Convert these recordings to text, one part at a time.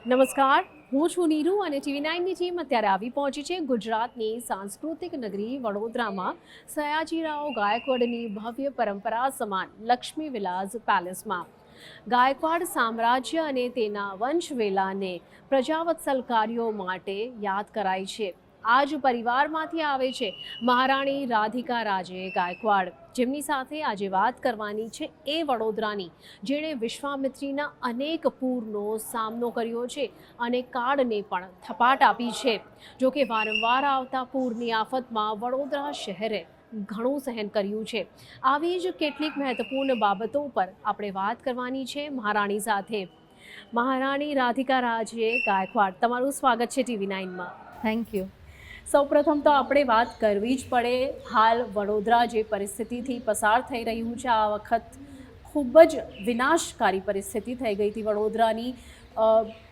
નમસ્કાર, હું છું નીરુ અને TV9ની ટીમ અત્યારે આવી પહોંચી છે ગુજરાતની સાંસ્કૃતિક નગરી વડોદરામાં સયાજીરાવ ગાયકવાડની ભવ્ય પરંપરા સમાન લક્ષ્મી વિલાસ પેલેસમાં. ગાયકવાડ સામ્રાજ્ય અને તેના વંશવેલાને પ્રજાવત્સલ કાર્યો માટે યાદ કરાય છે. આ જ પરિવારમાંથી આવે છે મહારાણી રાધિકા રાજે ગાયકવાડ, જેમની સાથે આજે વાત કરવાની છે એ વડોદરાની જેણે વિશ્વામિત્રીના અનેક પૂરનો સામનો કર્યો છે અને કાળને પણ થપાટ આપી છે. જોકે વારંવાર આવતા પૂરની આફતમાં વડોદરા શહેરે ઘણું સહન કર્યું છે. આવી જ કેટલીક મહત્વપૂર્ણ બાબતો પર આપણે વાત કરવાની છે મહારાણી સાથે. મહારાણી રાધિકા રાજે ગાયકવાડ, તમારું સ્વાગત છે TV9માં. Thank you. સૌપ્રથમ તો આપણે વાત કરવી જ પડે, હાલ વડોદરા જે પરિસ્થિતિથી પસાર થઈ રહ્યું છે, આ વખત ખૂબ જ વિનાશકારી પરિસ્થિતિ થઈ ગઈ હતી વડોદરાની.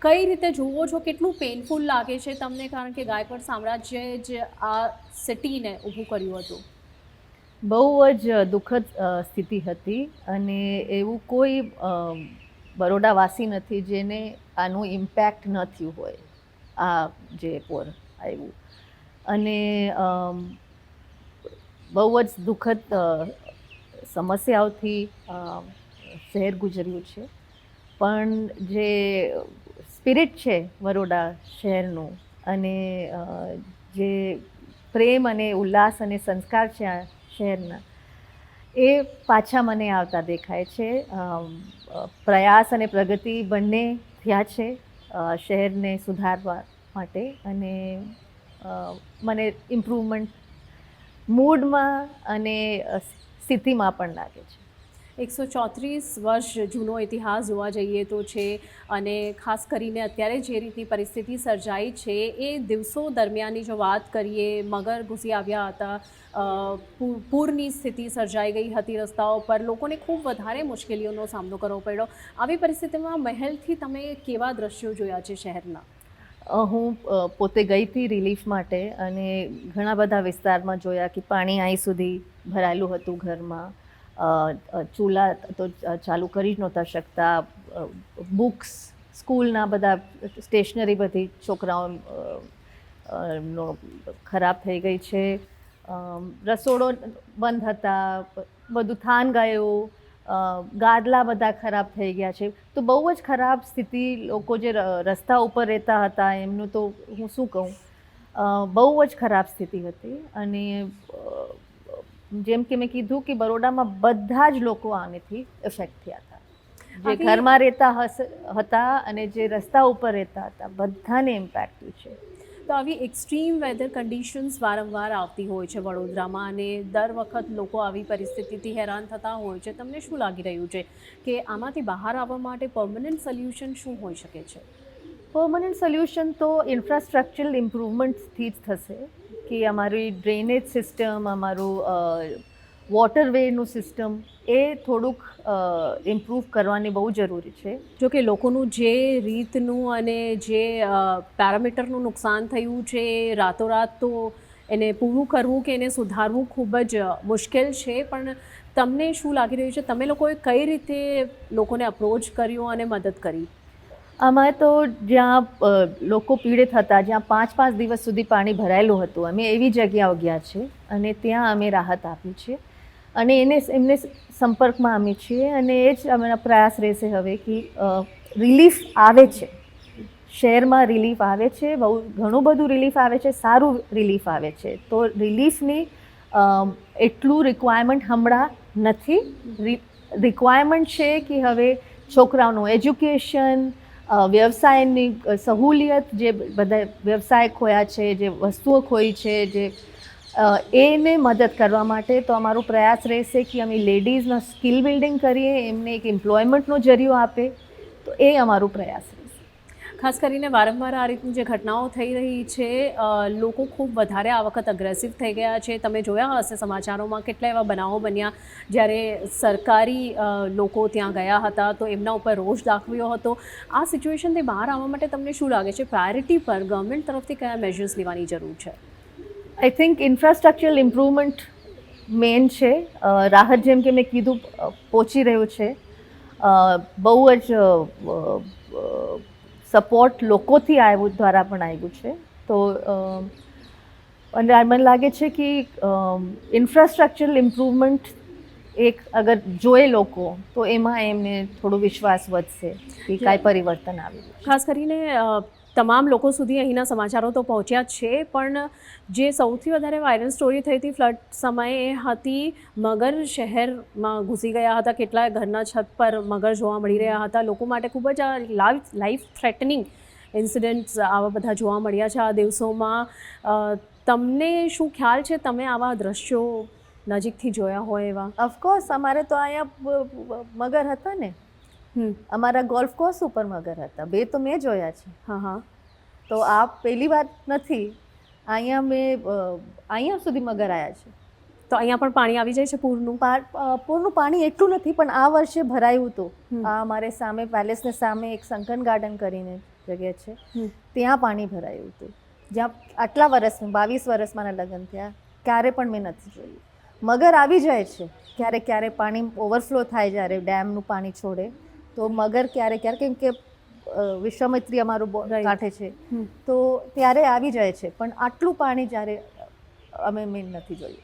કઈ રીતે જુઓ છો, કેટલું પેઇનફુલ લાગે છે તમને, કારણ કે ગાયકવાડ સામ્રાજ્યએ જ આ સિટીને ઊભું કર્યું હતું? બહુ જ દુઃખદ સ્થિતિ હતી અને એવું કોઈ બરોડાવાસી નથી જેને આનું ઇમ્પેક્ટ ન થયું હોય આ જે પૂર આવ્યું. અને બહુ જ દુઃખદ સમસ્યાઓથી શહેર ગુજર્યું છે. પણ જે સ્પિરિટ છે બરોડા શહેરનું અને જે પ્રેમ અને ઉલ્લાસ અને સંસ્કાર છે આ શહેરના, એ પાછા મને આવતા દેખાય છે. પ્રયાસ અને પ્રગતિ બંને થયા છે શહેરને સુધારવા માટે, અને મને ઇમ્પ્રુવમેન્ટ મૂડમાં અને સ્થિતિમાં પણ લાગે છે. 134 વર્ષ જૂનો ઇતિહાસ જોવા જઈએ તો છે, અને ખાસ કરીને અત્યારે જે રીતની પરિસ્થિતિ સર્જાઈ છે એ દિવસો દરમિયાનની જો વાત કરીએ, મગર ઘૂસી આવ્યા હતા, પૂરની સ્થિતિ સર્જાઈ ગઈ હતી રસ્તાઓ પર, લોકોને ખૂબ વધારે મુશ્કેલીઓનો સામનો કરવો પડ્યો. આવી પરિસ્થિતિમાં મહેલથી તમે કેવા દ્રશ્યો જોયા છે શહેરના? હું પોતે ગઈ હતી રિલીફ માટે અને ઘણા બધા વિસ્તારમાં જોયા કે પાણી અહીં સુધી ભરાયેલું હતું ઘરમાં. ચૂલા તો ચાલુ કરી જ નહોતા શકતા. બુક્સ, સ્કૂલના બધા સ્ટેશનરી બધી છોકરાઓ નો ખરાબ થઈ ગઈ છે. રસોડો બંધ હતા, બધું થાન ગયું, ગાદલા બધા ખરાબ થઈ ગયા છે. તો બહુ જ ખરાબ સ્થિતિ. લોકો જે રસ્તા ઉપર રહેતા હતા એમનું તો હું શું કહું, બહુ જ ખરાબ સ્થિતિ હતી. અને જેમ કે મેં કીધું કે બરોડામાં બધા જ લોકો આનેથી ઇફેક્ટ થયા હતા. જે ઘરમાં રહેતા હતા અને જે રસ્તા ઉપર રહેતા હતા, બધાને ઇમ્પેક્ટ થયું છે. તો આવી એક્સ્ટ્રીમ વેધર કન્ડિશન્સ વારંવાર આવતી હોય છે વડોદરામાં, અને દર વખત લોકો આવી પરિસ્થિતિથી હેરાન થતા હોય છે. તમને શું લાગી રહ્યું છે કે આમાંથી બહાર આવવા માટે પરમનન્ટ સોલ્યુશન શું હોઈ શકે છે? પરમનન્ટ સોલ્યુશન તો ઇન્ફ્રાસ્ટ્રક્ચરલ ઇમ્પ્રુવમેન્ટ્સથી જ થશે, કે અમારી ડ્રેનેજ સિસ્ટમ, અમારું વોટરવેનું સિસ્ટમ એ થોડુંક ઇમ્પ્રૂવ કરવાની બહુ જરૂરી છે. જોકે લોકોનું જે રીતનું અને જે પેરામીટરનું નુકસાન થયું છે, રાતોરાત તો એને પૂરું કરવું કે એને સુધારવું ખૂબ જ મુશ્કેલ છે. પણ તમને શું લાગી રહ્યું છે, તમે લોકોએ કઈ રીતે લોકોને અપ્રોચ કર્યો અને મદદ કરી? આમાં તો જ્યાં લોકો પીડિત હતા, જ્યાં 5-5 દિવસ સુધી પાણી ભરાયેલું હતું, અમે એવી જગ્યાઓ ગયા છે અને ત્યાં અમે રાહત આપી છે. અને એમને સંપર્કમાં અમે છીએ, અને એ જ અમારા પ્રયાસ રહેશે હવે કે રિલીફ આવે છે શહેરમાં, રિલીફ આવે છે, બહુ ઘણું બધું રિલીફ આવે છે, સારું રિલીફ આવે છે. તો રિલીફની એટલું રિક્વાયરમેન્ટ હમણાં નથી. રિક્વાયરમેન્ટ છે કે હવે છોકરાઓનું એજ્યુકેશન, વ્યવસાયની સહુલિયત, જે બધા વ્યવસાય ખોયા છે, જે વસ્તુઓ ખોઈ છે, જે એને મદદ કરવા માટે તો અમારો પ્રયાસ રહેશે કે અમે લેડીઝનો સ્કિલ બિલ્ડિંગ કરીએ, એમને એક એમ્પ્લોયમેન્ટનો જરિયો આપે. તો એ અમારો પ્રયાસ રહેશે. ખાસ કરીને વારંવાર આ રીતની જે ઘટનાઓ થઈ રહી છે, લોકો ખૂબ વધારે આ વખત અગ્રેસિવ થઈ ગયા છે. તમે જોયા હશે સમાચારોમાં કેટલા એવા બનાવો બન્યા જ્યારે સરકારી લોકો ત્યાં ગયા હતા તો એમના ઉપર રોષ દાખવ્યો હતો. આ સિચ્યુએશનથી બહાર આવવા માટે તમને શું લાગે છે, પ્રાયોરિટી પર ગવર્મેન્ટ તરફથી કયા મેજર્સ લેવાની જરૂર છે? I think infrastructural improvement main છે. રાહત જેમ કે મેં કીધું પહોંચી રહ્યું છે. બહુ જ સપોર્ટ લોકોથી આવ્યું, દ્વારા પણ આવ્યું છે. તો અને મને લાગે છે કે ઇન્ફ્રાસ્ટ્રક્ચરલ ઇમ્પ્રુવમેન્ટ એક અગર જોએ લોકો તો એમાં એમને થોડો વિશ્વાસ વધશે કે કાંઈ પરિવર્તન આવ્યું છે. ખાસ કરીને તમામ લોકો સુધી અહીંના સમાચારો તો પહોંચ્યા જ છે, પણ જે સૌથી વધારે વાયરલ સ્ટોરી થઈ હતી ફ્લડ સમયે એ હતી મગર શહેરમાં ઘૂસી ગયા હતા. કેટલાય ઘરના છત પર મગર જોવા મળી રહ્યા હતા. લોકો માટે ખૂબ જ આ લાઈફ થ્રેટનિંગ ઇન્સિડન્ટ્સ આવા બધા જોવા મળ્યા છે આ દિવસોમાં. તમને શું ખ્યાલ છે, તમે આવા દ્રશ્યો નજીકથી જોયા હોય એવા? ઓફકોર્સ અમારે તો અહીંયા મગર હતા ને, અમારા ગોલ્ફ કોર્સ ઉપર મગર હતા, 2 તો મેં જોયા છે. હા હા. તો આ પહેલી વાત નથી, અહીંયા સુધી મગર આવ્યા છે. તો અહીંયા પણ પાણી આવી જાય છે પૂરનું? પૂરનું પાણી એટલું નથી, પણ આ વર્ષે ભરાયું હતું. આ અમારે સામે પેલેસને સામે એક સંકન ગાર્ડન કરીને જગ્યા છે, ત્યાં પાણી ભરાયું હતું. જ્યાં આટલા વર્ષમાં 22 વર્ષ મારા લગ્ન થયા, ક્યારે પણ મેં નથી જોયું. મગર આવી જાય છે ક્યારેક પાણી ઓવરફ્લો થાય, જ્યારે ડેમનું પાણી છોડે તો મગર ક્યારેક કેમ કે વિશ્વામિત્રી અમારું કાંઠે છે તો ત્યારે આવી જાય છે, પણ આટલું પાણી જ્યારે મેં નથી જોયું.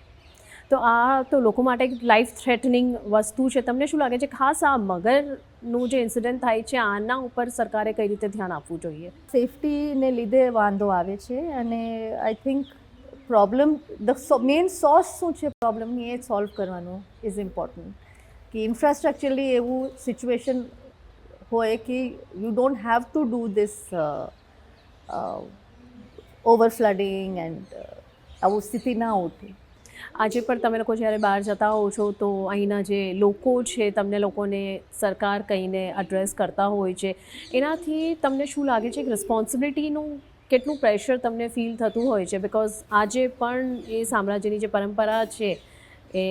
તો આ તો લોકો માટે એક લાઈફ થ્રેટનિંગ વસ્તુ છે. તમને શું લાગે છે, ખાસ આ મગરનું જે ઇન્સિડન્ટ થાય છે આના ઉપર સરકારે કઈ રીતે ધ્યાન આપવું જોઈએ? સેફટીને લીધે વાંધો આવે છે, અને I think problem main source શું છે પ્રોબ્લેમની, એ સોલ્વ કરવાનું ઇઝ ઇમ્પોર્ટન્ટ. કે ઇન્ફ્રાસ્ટ્રક્ચરલી એવું સિચ્યુએશન હોય કે you don't have to do this over flooding and આવું સ્થિતિ ના ઉઠે. આજે પણ તમે લોકો જ્યારે બહાર જતા હો છો તો અહીંના જે લોકો છે, તમને લોકોને સરકાર કહીને એડ્રેસ કરતા હોય છે, એનાથી તમને શું લાગે છે કે રિસ્પોન્સિબિલિટીનું કેટલું પ્રેશર તમને ફીલ થતું હોય છે? બિકોઝ આજે પણ એ સામ્રાજ્યની જે પરંપરા છે એ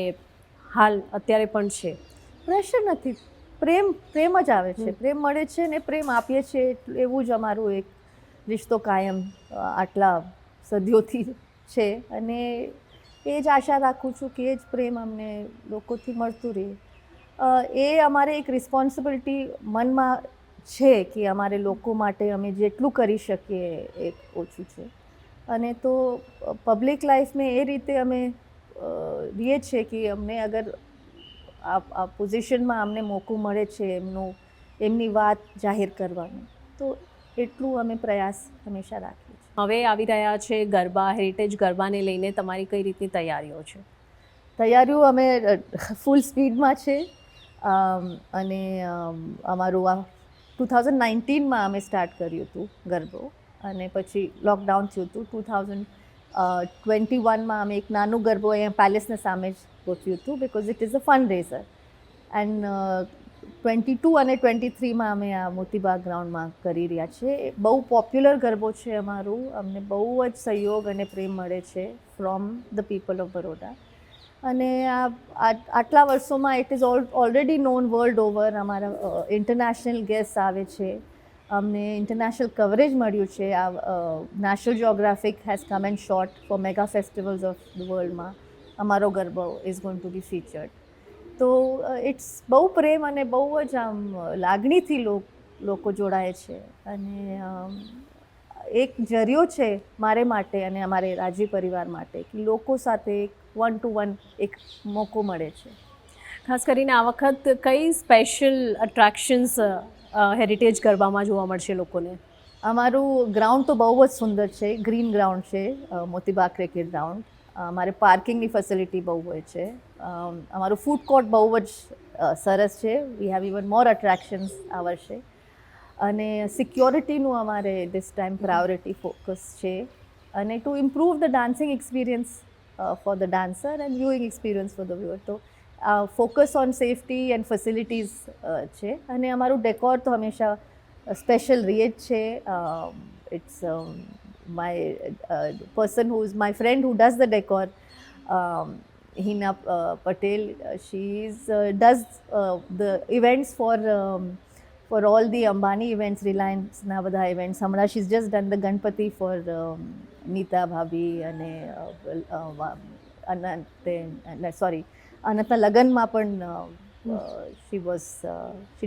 હાલ અત્યારે પણ છે. પ્રેશર નથી, પ્રેમ જ આવે છે, પ્રેમ મળે છે ને પ્રેમ આપીએ છીએ, એવું જ અમારું એક રિશ્તો કાયમ આટલા સદીઓથી છે. અને એ જ આશા રાખું છું કે એ જ પ્રેમ અમને લોકોથી મળતું રહે. એ અમારે એક રિસ્પોન્સિબિલિટી મનમાં છે કે અમારે લોકો માટે અમે જેટલું કરી શકીએ એ ઓછું છે. અને તો પબ્લિક લાઈફને એ રીતે અમે રહીએ છીએ કે અમને અગર આ પોઝિશનમાં અમને મોકો મળે છે એમની વાત જાહેર કરવાનો, તો એટલું અમે પ્રયાસ હંમેશા રાખીએ છીએ. હવે આવી રહ્યા છે ગરબા, હેરિટેજ ગરબાને લઈને તમારી કઈ રીતની તૈયારીઓ છે? તૈયારીઓ અમે ફૂલ સ્પીડમાં છે. અને અમારું આ 2019માં અમે સ્ટાર્ટ કર્યું હતું ગરબો, અને પછી લોકડાઉન થયું હતું. 2021માં અમે એક નાનું ગરબો અહીંયા પેલેસને સામે જ ગોઠવ્યું હતું, because it is a fund razor. And 22 અને 23માં અમે આ મોતીબાગ ગ્રાઉન્ડમાં કરી રહ્યા છીએ. બહુ પોપ્યુલર ગરબો છે અમારું, અમને બહુ જ સહયોગ અને પ્રેમ મળે છે from the people of Baroda. અને આટલા વર્ષોમાં it is already known world over. અમારા ઇન્ટરનેશનલ ગેસ્ટ આવે છે, અમને ઇન્ટરનેશનલ કવરેજ મળ્યું છે. National Geographic has come and shot for mega festivals of the વર્લ્ડમાં અમારો ગરબો is going to be featured. તો ઇટ્સ બહુ પ્રેમ અને બહુ જ આમ લાગણીથી લોકો જોડાય છે. અને એક જરિયો છે મારે માટે અને અમારે રાજવી પરિવાર માટે કે લોકો સાથે એક 1-to-1 એક મોકો મળે છે. ખાસ કરીને આ વખત કઈ સ્પેશિયલ અટ્રેક્શન્સ હેરિટેજ ગરબામાં જોવા મળશે લોકોને? અમારું ગ્રાઉન્ડ તો બહુ જ સુંદર છે, ગ્રીન ગ્રાઉન્ડ છે, મોતીબાગ ક્રિકેટ ગ્રાઉન્ડ. અમારે પાર્કિંગની ફેસિલિટી બહુ હોય છે. અમારું ફૂડ કોર્ટ બહુ જ સરસ છે. વી હેવ ઇવન મોર અટ્રેક્શન્સ આ વર્ષે. અને સિક્યોરિટીનું અમારે ધીસ ટાઈમ પ્રાયોરિટી ફોકસ છે. અને to improve the dancing experience for the dancer and viewing experience for the viewer. તો focus on safety and facilities છે. અને અમારું ડેકોર તો હંમેશા સ્પેશિયલ રહે જ છે. It's my person who is my friend who does the decor, Hina Patel. She does the events for all the Ambani events, Reliance na બધા events. Hamra she's just done the Ganpati for Neeta Bhabhi અને અનંતના લગ્નમાં પણ she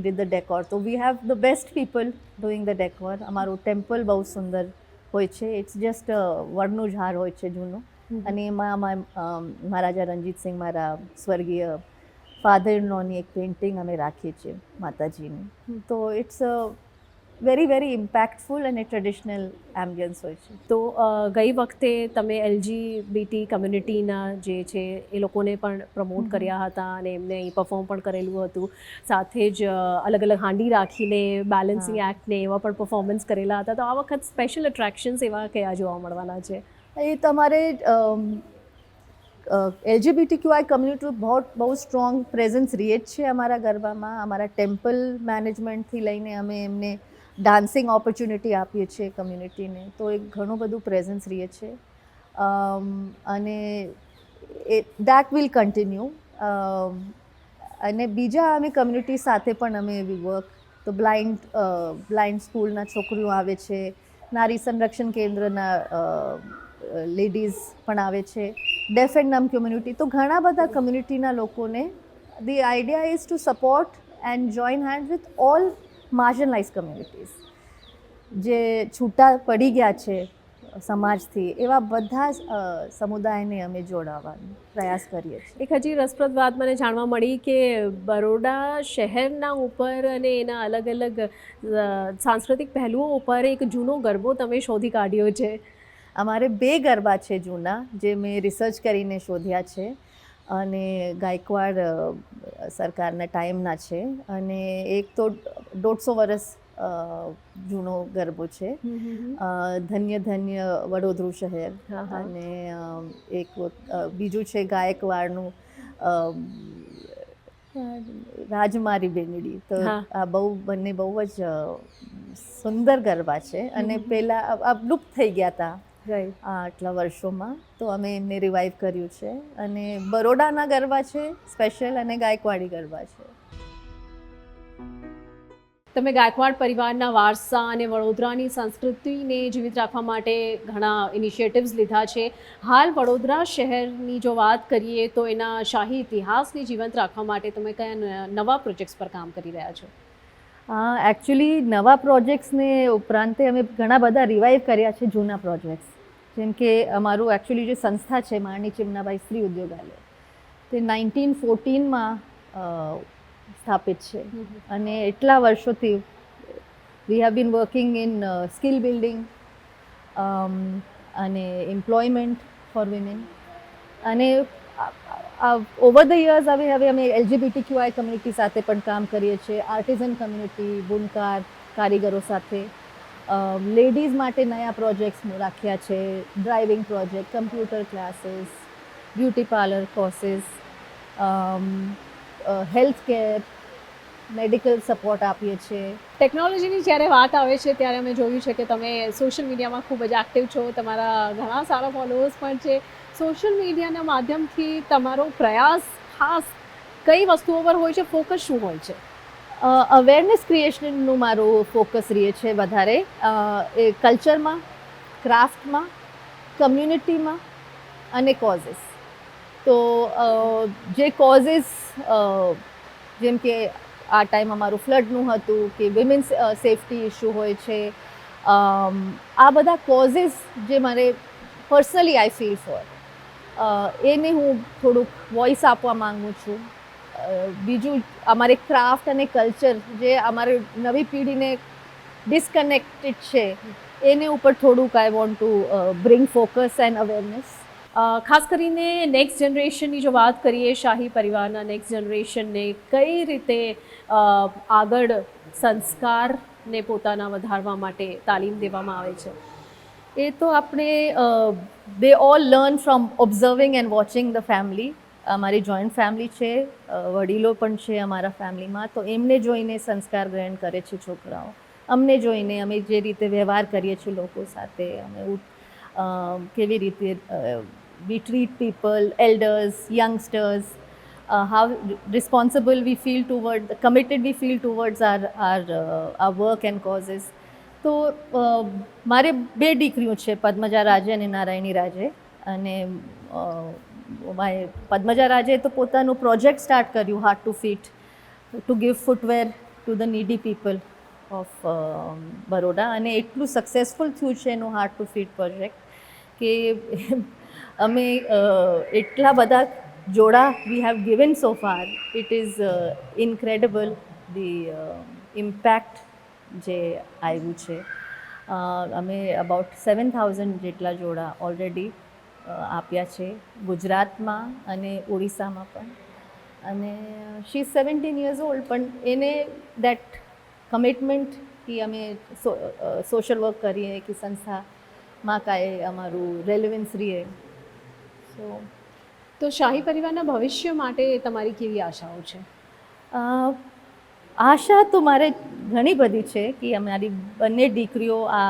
did the decor. તો we have the best people doing the decor. અમારું temple બહુ સુંદર હોય છે. ઇટ્સ જસ્ટ વડનું ઝાડ હોય છે જૂનું, અને એમાં મહારાજા રણજીતસિંહ, મારા સ્વર્ગીય ફાધર ઇનલોની એક પેઇન્ટિંગ અમે રાખીએ છીએ માતાજીની. તો ઇટ્સ વેરી વેરી ઇમ્પેક્ટફુલ અને ટ્રેડિશનલ એમ્બિયન્સ હોય છે. તો ગઈ વખતે તમે LGBT કમ્યુનિટીના જે છે એ લોકોને પણ પ્રમોટ કર્યા હતા અને એમને અહીં પરફોર્મ પણ કરેલું હતું. સાથે જ અલગ અલગ હાંડી રાખીને બેલેન્સિંગ એક્ટને એવા પણ પરફોર્મન્સ કરેલા હતા. તો આ વખત સ્પેશિયલ એટ્રેક્શન્સ એવા કયા જોવા મળવાના છે? એ તમારે LGBTQI કમ્યુનિટી બહુ સ્ટ્રોંગ પ્રેઝન્સ રહે જ છે અમારા ગરબામાં. અમારા ટેમ્પલ મેનેજમેન્ટથી લઈને અમે એમને ડાન્સિંગ ઓપોર્ચ્યુનિટી આપીએ છીએ કમ્યુનિટીને. તો એક ઘણું બધું પ્રેઝન્સ રહે છે, અને દેટ વિલ કન્ટિન્યુ. અને બીજા અમે કમ્યુનિટી સાથે પણ અમે વી વર્ક. તો બ્લાઇન્ડ સ્કૂલના છોકરીઓ આવે છે, નારી સંરક્ષણ કેન્દ્રના લેડીઝ પણ આવે છે, ડેફ એન્ડ ડમ કમ્યુનિટી. તો ઘણા બધા કમ્યુનિટીના લોકોને the idea is to support and join hand with all marginalise communities જે છૂટા પડી ગયા છે સમાજથી, એવા બધા સમુદાયને અમે જોડાવાનો પ્રયાસ કરીએ છીએ. એક હજી રસપ્રદ વાત મને જાણવા મળી કે બરોડા શહેરના ઉપર અને એના અલગ અલગ સાંસ્કૃતિક પહેલુઓ ઉપર એક જૂનો ગરબો તમે શોધી કાઢ્યો છે. અમારે 2 ગરબા છે જૂના, જે મેં રિસર્ચ કરીને શોધ્યા છે, અને ગાયકવાડ સરકારના ટાઈમના છે, અને એક તો 150 વર્ષ જૂનો ગરબો છે, ધન્ય ધન્ય વડોદરું શહેર, અને એક બીજું છે ગાયકવાડનું રાજમારી બેનડી. તો આ બંને બહુ જ સુંદર ગરબા છે, અને પહેલાં આ લુપ્ત થઈ ગયા હતા આટલા વર્ષોમાં. તો અમે એમને રિવાઇવ કર્યું છે, અને બરોડાના ગરબા છે સ્પેશિયલ, અને ગાયકવાડી ગરબા છે. તમે ગાયકવાડ પરિવારના વારસા અને વડોદરાની સંસ્કૃતિને જીવિત રાખવા માટે ઘણા ઇનિશિયેટિવ્સ લીધા છે. હાલ વડોદરા શહેરની જો વાત કરીએ તો એના શાહી ઇતિહાસને જીવંત રાખવા માટે તમે કયા નવા પ્રોજેક્ટ્સ પર કામ કરી રહ્યા છો? એકચ્યુઅલી નવા પ્રોજેક્ટ્સને ઉપરાંતે અમે ઘણા બધા રિવાઇવ કર્યા છે જૂના પ્રોજેક્ટ્સ. જેમ કે અમારું એકચ્યુઅલી જે સંસ્થા છે માણની ચિમનાબાઈ સ્ત્રી ઉદ્યોગાલય, તે 1914માં સ્થાપિત છે, અને એટલા વર્ષોથી we have been working in skill building અને એમ્પ્લોયમેન્ટ ફોર વિમેન. અને ઓવર ધ યર્સ હવે અમે LGBTQI કમ્યુનિટી સાથે પણ કામ કરીએ છીએ, આર્ટિઝન કમ્યુનિટી, બુનકાર કારીગરો સાથે. લેડીઝ માટે નયા પ્રોજેક્ટ્સ રાખ્યા છે, driving project, computer classes, beauty parlour courses, health care, medical support આપીએ છીએ. ટેકનોલોજીની જ્યારે વાત આવે છે ત્યારે અમે જોયું છે કે તમે સોશિયલ મીડિયામાં ખૂબ જ એક્ટિવ છો, તમારા ઘણા સારા ફોલોઅર્સ પણ છે. સોશિયલ મીડિયાના માધ્યમથી તમારો પ્રયાસ ખાસ કઈ વસ્તુઓ પર હોય છે? ફોકસ શું હોય છે? અવેરનેસ ક્રિએશનનું મારું ફોકસ રહે છે વધારે, એ કલ્ચરમાં, ક્રાફ્ટમાં, કમ્યુનિટીમાં, અને કોઝિસ. તો જે કોઝિસ, જેમ કે આ ટાઈમ અમારું ફ્લડનું હતું, કે વિમેન્સ સેફટી ઇસ્યુ હોય છે, આ બધા કોઝિસ જે મારે પર્સનલી આઈ ફીલ ફોર, એને હું થોડુંક વોઇસ આપવા માગું છું. બીજું અમારે ક્રાફ્ટ અને કલ્ચર જે અમારી નવી પેઢીને ડિસ્કનેક્ટેડ છે, એને ઉપર થોડુંક I want to bring focus and awareness. ખાસ કરીને નેક્સ્ટ જનરેશનની જો વાત કરીએ, શાહી પરિવારના નેક્સ્ટ જનરેશનને કઈ રીતે આગળ સંસ્કારને પોતાના વધારવા માટે તાલીમ દેવામાં આવે છે? એ તો આપણે they all learn from observing and watching the family. અમારી જોઈન્ટ ફેમિલી છે, વડીલો પણ છે અમારા ફેમિલીમાં, તો એમને જોઈને સંસ્કાર ગ્રહણ કરે છે છોકરાઓ. અમને જોઈને અમે જે રીતે વ્યવહાર કરીએ છીએ લોકો સાથે, અમે કેવી રીતે we treat people, elders, youngsters, how responsible we feel toward, committed we feel towards our work and causes. તો મારે 2 દીકરીઓ છે, પદ્મજા રાજે અને નારાયણી રાજે. અને પદ્મજા રાજે તો પોતાનું પ્રોજેક્ટ સ્ટાર્ટ કર્યું, heart to feet, to give footwear to the needy people of Baroda, અને એટલું સક્સેસફુલ થયું છે એનું હાર્ટ ટુ ફીટ પ્રોજેક્ટ કે અમે એટલા બધા જોડા we have given so far. It is incredible the impact જે આવ્યું છે. અમે અબાઉટ 7,000 જેટલા જોડા ઓલરેડી આપ્યા છે ગુજરાતમાં અને ઓડિશામાં પણ. અને શી ઇઝ 17 years old, પણ એને દેટ કમિટમેન્ટ કે અમે સોશિયલ વર્ક કરીએ કે સંસ્થામાં કાંઈ અમારું રેલિવન્સ રહીએ. સો તો શાહી પરિવારના ભવિષ્ય માટે તમારી કેવી આશાઓ છે? આશા તો મારે ઘણી બધી છે કે અમારી બંને દીકરીઓ આ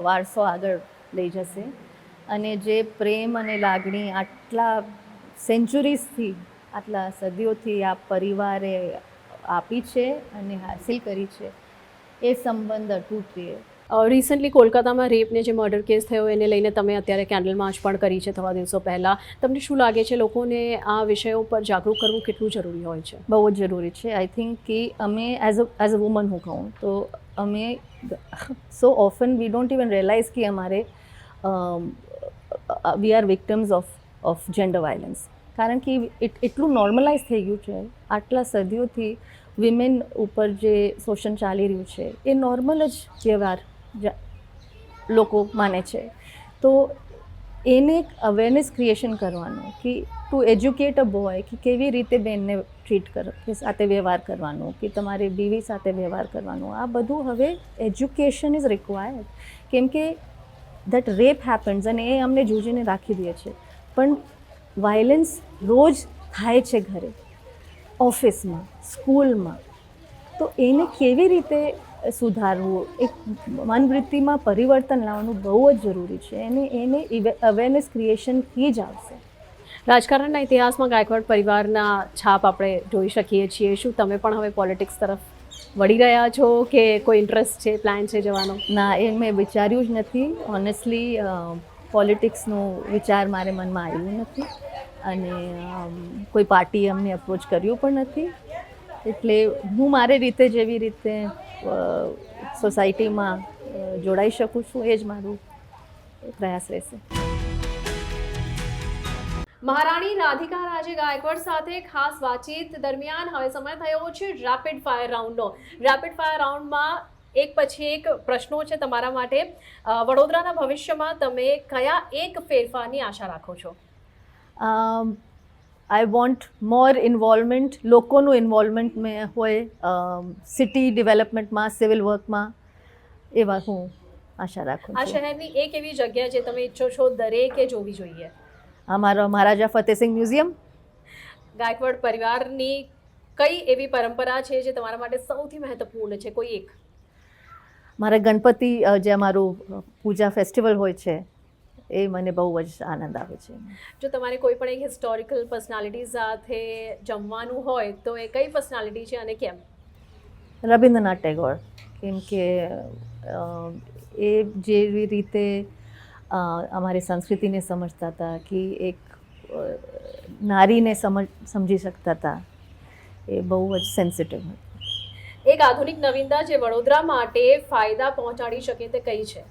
વારસો આગળ લઈ જશે, અને જે પ્રેમ અને લાગણી આટલા સેન્ચુરીઝથી, આટલા સદીઓથી આ પરિવારે આપી છે અને હાસિલ કરી છે, એ સંબંધ અતૂટ રહે. રિસન્ટલી કોલકાતામાં રેપને જે મર્ડર કેસ થયો એને લઈને તમે અત્યારે કેન્ડલ માર્ચ પણ કરી છે થોડા દિવસો પહેલાં. તમને શું લાગે છે લોકોને આ વિષયો પર જાગૃત કરવું કેટલું જરૂરી હોય છે? બહુ જ જરૂરી છે. આઈ થિંક કે અમે એઝ અ વુમન હું કહું તો અમે so often we don't even realise કે અમારે we are victims of gender violence. કારણ કે એટલું નોર્મલાઇઝ થઈ ગયું છે આટલા સદીઓથી વિમેન ઉપર જે શોષણ ચાલી રહ્યું છે એ નોર્મલ જ વ્યવહાર લોકો માને છે. તો એને એક અવેરનેસ ક્રિએશન કરવાનું કે ટુ એજ્યુકેટ અ બોય કે કેવી રીતે બેનને ટ્રીટ કરો, કે સાથે વ્યવહાર કરવાનો, કે તમારે બીવી સાથે વ્યવહાર કરવાનો, આ બધું હવે એજ્યુકેશન ઇઝ રિક્વાયર્ડ. કેમ કે દેટ રેપ હેપન્સ અને એ અમને જૂજીને રાખી દે છે, પણ વાયલન્સ રોજ થાય છે ઘરે, ઓફિસમાં, સ્કૂલમાં. તો એને કેવી રીતે સુધારવું, એક મનવૃત્તિમાં પરિવર્તન લાવવાનું બહુ જ જરૂરી છે. એને અવેરનેસ ક્રિએશનથી જ આવશે. રાજકારણના ઇતિહાસમાં ગાયકવાડ પરિવારના છાપ આપણે જોઈ શકીએ છીએ. શું તમે પણ હવે પોલિટિક્સ તરફ વળી રહ્યા છો કે કોઈ ઇન્ટરેસ્ટ છે, પ્લાન છે જવાનો? ના, એ મેં વિચાર્યું જ નથી. ઓનેસ્ટલી પોલિટિક્સનો વિચાર મારે મનમાં આવ્યું નથી, અને કોઈ પાર્ટીએ અમને અપ્રોચ કર્યું પણ નથી. એટલે હું મારી રીતે જેવી રીતે સોસાયટીમાં જોડાઈ શકું છું એ જ મારું પ્રયાસ રહેશે. મહારાણી રાધિકા રાજે ગાયકવાડ સાથે ખાસ વાતચીત દરમિયાન હવે સમય થયો છે રેપિડ ફાયર રાઉન્ડનો. રેપિડ ફાયર રાઉન્ડમાં એક પછી એક પ્રશ્નો છે તમારા માટે. વડોદરાના ભવિષ્યમાં તમે કયા એક ફેરફારની આશા રાખો છો? આઈ વોન્ટ મોર ઇન્વોલ્વમેન્ટ, લોકોનું ઇન્વોલ્વમેન્ટ મેં હોય સિટી ડેવલપમેન્ટમાં, સિવિલ વર્કમાં, એવા હું આશા રાખું આ છું. શહેરની એક એવી જગ્યા જે તમે ઈચ્છો છો દરેકે જોવી જોઈએ? અમારો મહારાજા ફતેહસિંહ મ્યુઝિયમ. ગાયકવાડ પરિવારની કઈ એવી પરંપરા છે જે તમારા માટે સૌથી મહત્વપૂર્ણ છે? કોઈ એક? મારા ગણપતિ જે અમારું પૂજા ફેસ્ટિવલ હોય છે એ મને બહુ જ આનંદ આવે છે. જો તમારે કોઈ પણ એક હિસ્ટોરિકલ પર્સનાલિટી સાથે જમવાનું હોય તો એ કઈ પર્સનાલિટી છે અને કેમ? રવિન્દ્રનાથ ટેગોર. કેમ કે એ જેવી રીતે અમારી સંસ્કૃતિને સમજતા હતા, કે એક નારીને સમજી શકતા હતા, એ બહુ જ સેન્સિટિવ હતું. એક આધુનિક નવીનતા જે વડોદરા માટે ફાયદા પહોંચાડી શકે તે કઈ છે?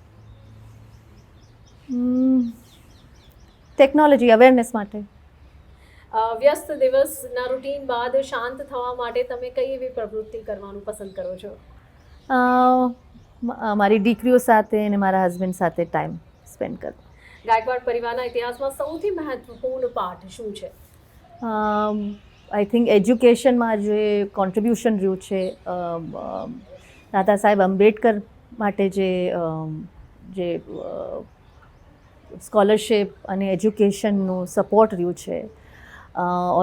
ટેકનોલોજી અવેરનેસ માટે. વ્યસ્ત દિવસના રૂટીન બાદ શાંત થવા માટે તમે કઈ એવી પ્રવૃત્તિ કરવાનું પસંદ કરો છો? મારી દીકરીઓ સાથે અને મારા હસબન્ડ સાથે ટાઈમ સ્પેન્ડ કરવો. ગાયકવાડ પરિવારના ઇતિહાસમાં સૌથી મહત્વપૂર્ણ પાઠ શું છે? આઈ થિંક એજ્યુકેશનમાં જે કોન્ટ્રીબ્યુશન રહ્યું છે, દાદા સાહેબ આંબેડકર માટે જે સ્કોલરશિપ અને એજ્યુકેશનનું સપોર્ટ રહ્યું છે,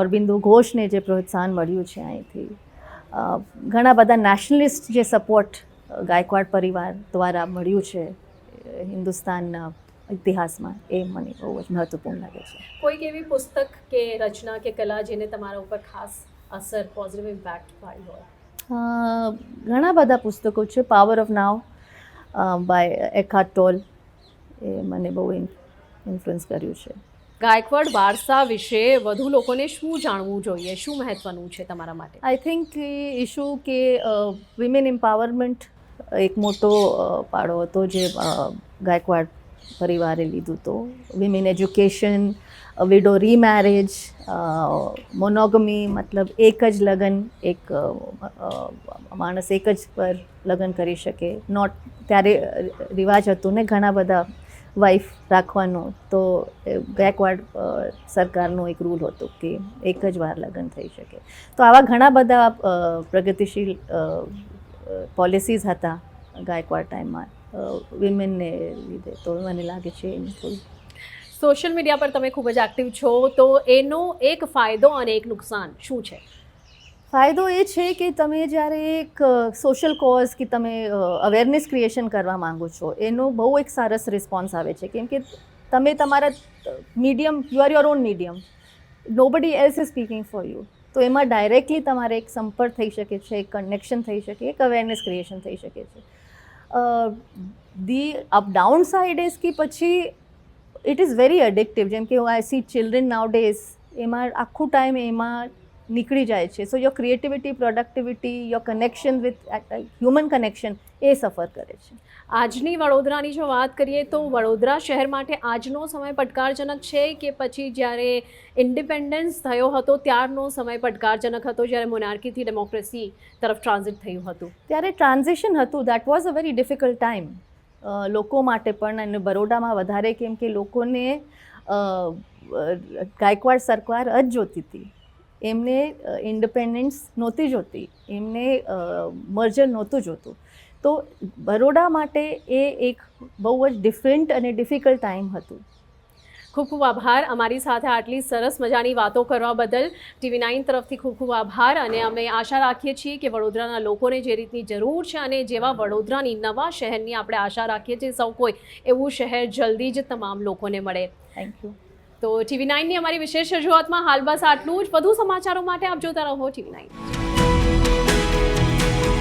અરબિંદો ઘોષને જે પ્રોત્સાહન મળ્યું છે અહીંથી, ઘણા બધા નેશનલિસ્ટ જે સપોર્ટ ગાયકવાડ પરિવાર દ્વારા મળ્યું છે હિન્દુસ્તાનના ઇતિહાસમાં, એ મને બહુ જ મહત્વપૂર્ણ લાગે છે. કોઈક એવી પુસ્તક કે રચના કે કલા જેને તમારા ઉપર ખાસ અસર, પોઝિટિવ ઇમ્પેક્ટ પાડી હોય? ઘણા બધા પુસ્તકો છે. Power of Now by Eckhart Tolle, એ મને બહુ ઇન્ફ્લુઅન્સ કર્યું છે. ગાયકવાડ વારસા વિશે વધુ લોકોને શું જાણવું જોઈએ, શું મહત્વનું છે તમારા માટે? આઈ થિંક કે ઇશ્યુ કે વિમેન એમ્પાવરમેન્ટ એક મોટો પાડો હતો જે ગાયકવાડ પરિવારે લીધું હતો. વિમેન એજ્યુકેશન, વિડો રીમેરેજ, મોનોગમી મતલબ એક જ લગ્ન, એક માણસ એક જ પર લગ્ન કરી શકે. નોટ ત્યારે રિવાજ હતું ને ઘણા બધા વાઈફ રાખવાનો, તો ગાયકવાડ સરકારનો એક રૂલ હતો કે એક જ વાર લગ્ન થઈ શકે. તો આવા ઘણા બધા પ્રગતિશીલ પોલિસીઝ હતા ગાયકવાડ ટાઈમમાં વિમેનને લીધે. તો મને લાગે છે એમ થોડું. સોશિયલ મીડિયા પર તમે ખૂબ જ એક્ટિવ છો, તો એનો એક ફાયદો અને એક નુકસાન શું છે? ફાયદો એ છે કે તમે જ્યારે એક સોશિયલ કોઝ કે તમે અવેરનેસ ક્રિએશન કરવા માંગો છો, એનો બહુ એક સરસ રિસ્પોન્સ આવે છે. કેમ કે તમે તમારા medium, you are your own medium, nobody else is speaking for you. તો એમાં ડાયરેક્ટલી તમારે એક સંપર્ક થઈ શકે છે, એક કનેક્શન થઈ શકે, એક અવેરનેસ ક્રિએશન થઈ શકે છે. ધી ડાઉન સાઇડ ઇઝ કે પછી ઇટ ઇઝ વેરી એડિક્ટિવ. જેમ કે I see children nowadays, એમાં આખું ટાઈમ એમાં નીકળી જાય છે. So your creativity, productivity, your connection with human connection એ સફર કરે છે. આજની વડોદરાની જો વાત કરીએ તો વડોદરા શહેર માટે આજનો સમય પડકારજનક છે કે પછી જ્યારે ઇન્ડિપેન્ડન્સ થયો હતો ત્યારનો સમય પડકારજનક હતો, જ્યારે મોનાર્કીથી ડેમોક્રેસી તરફ ટ્રાન્ઝિટ થયું હતું? ત્યારે ટ્રાન્ઝિશન હતું. That was a very difficult time લોકો માટે પણ, અને બરોડામાં વધારે, કેમ કે લોકોને ગાયકવાડ સરકાર જ જોતી હતી. એમને ઇન્ડિપેન્ડન્સ નહોતી જોતી, એમને મર્જર નહોતું જોતું. તો બરોડા માટે એ એક બહુ જ ડિફરન્ટ અને ડિફિકલ્ટ ટાઈમ હતું. ખૂબ ખૂબ આભાર અમારી સાથે આટલી સરસ મજાની વાતો કરવા બદલ. TV9 તરફથી ખૂબ ખૂબ આભાર, અને અમે આશા રાખીએ છીએ કે વડોદરાના લોકોને જે રીતની જરૂર છે અને જેવા વડોદરાની નવા શહેરની આપણે આશા રાખીએ છીએ સૌ કોઈ, એવું શહેર જલ્દી જ તમામ લોકોને મળે. Thank you. તો TV9ની અમારી વિશેષ રજૂઆતમાં હાલ બસ આટલું જ. વધુ સમાચારો માટે આપ જોતા રહો TV9.